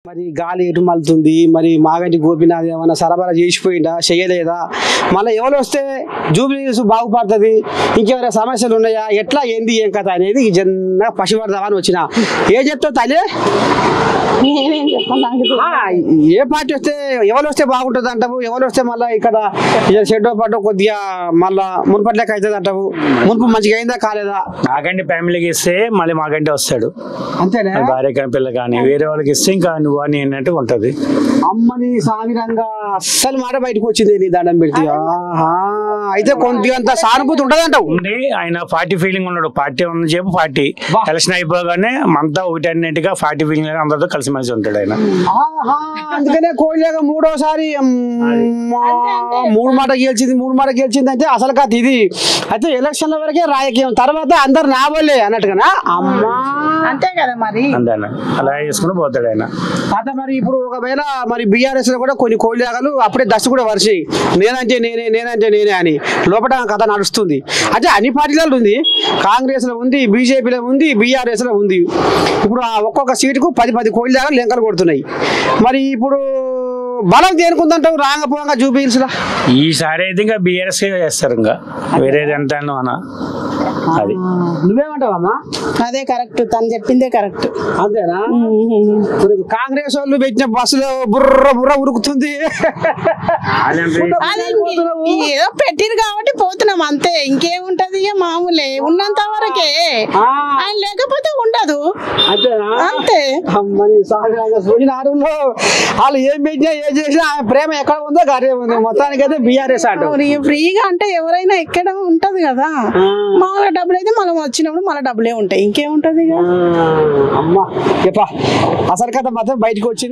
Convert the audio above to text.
మరి గాలి ఎటు మలుతుంది, మరి మాగంటి గోపినాథ్ ఏమన్నా సరఫరా చేసిపోయిందా చేయలేదా, మళ్ళీ ఎవరు వస్తే జూబ్లీస్ బాగుపడుతుంది, ఇంకేమైనా సమస్యలు ఉన్నాయా, ఎట్లా ఏంది ఏం కథ అనేది జన్న పసిపడదామని వచ్చిన. ఏం చెప్తావు తల్లి? ఏ పార్టీ వస్తే ఎవరు వస్తే బాగుంటుంది అంటావు, ఎవరు వస్తే మళ్ళీ ఇక్కడ షెడ్డో పడ్డో కొద్దిగా మళ్ళా మున్పట్లకి అవుతుంది అంటావు, మున్పు మంచిగా అయిందా కాలేదా? మాగంటి ఫ్యామిలీకి ఇస్తే మళ్ళీ మాగంటి వస్తాడు అంతేనా? భార్య కానీ పిల్ల కానీ వేరే వాళ్ళకి ఇస్తే ఇంకా నువ్వు అని అన్నట్టు ఉంటది. అమ్మని సామిరంగా అస్సలు మాట బయటకు వచ్చింది నీ దండం పెడితే. అయితే కొంత సానుభూతి ఉంటది అంటావు. ఆయన పార్టీ ఫీలింగ్ ఉన్నాడు, పార్టీ ఉన్న చెప్పు పార్టీ ఎలక్షన్ అయిపోగానే మనతో ఒకటి అన్నింటిగా పార్టీ ఫీలింగ్ అందరితో కలిసిమెలిసి ఉంటాడు ఆయన. అందుకనే కోయిలాగా మూడోసారి మూడు మాట గెలిచింది అంటే అసలు కాదు ఇది. అయితే ఎలక్షన్ల వరకే రాజకీయం, తర్వాత అందరు నా వాళ్ళే అన్నట్టుగా. అమ్మా అంతే కదా మరి, అంతే అలా చేసుకుని పోతాడు ఆయన. అయితే మరి ఇప్పుడు ఒకవేళ మరి బీఆర్ఎస్ లో కూడా కొన్ని కోయిలాగలు అప్పుడే దశ కూడా వరిసాయి, నేనంటే నేనే అని లోపల కథ నడుస్తుంది. అంటే అన్ని పార్టీలలో ఉంది, కాంగ్రెస్ లో ఉంది, బీజేపీలో ఉంది, బీఆర్ఎస్ లో ఉంది. ఇప్పుడు ఒక్కొక్క సీటుకు 10 కోయిలాగలు లెంకలు కొడుతున్నాయి. మరి ఇప్పుడు బలం దేనుకుందంటావు రాంగపోంగా జూబ్లీహిల్స్ లో? ఈసారి అయితే ఇంకా బీఆర్ఎస్ చేస్తారు, ఇంకా వేరేది అంటాను అన్న. అది నువ్వేమంటావమ్మా? అదే కరెక్ట్, తను చెప్పిందే కరెక్ట్. అంతేనా? కాంగ్రెస్ వాళ్ళు పెట్టిన బస్సులో బుర్ర ఉరుకుతుంది. ఏదో పెట్టిరు కాబట్టి పోతున్నాం అంతే, ఇంకేముంటది. ఇక మామూలే ఉన్నంత వరకే, ఆయన లేకపోతే ఉండదు అంతే. వాళ్ళు ఏం పెట్టినా ఏం చేసినా ప్రేమ ఎక్కడ ఉందో అదే ఉంది. మొత్తానికి అయితే బీఆర్ఎస్ అంటారు. ఫ్రీగా అంటే ఎవరైనా ఎక్కడ ఉంటది కదా, మామూలుగా డబ్బులు అయితే మనం వచ్చినప్పుడు మన డబ్బులే ఉంటాయి, ఇంకేముంటది. అమ్మా అసలు కథ మాత్రం బయటకు వచ్చింది.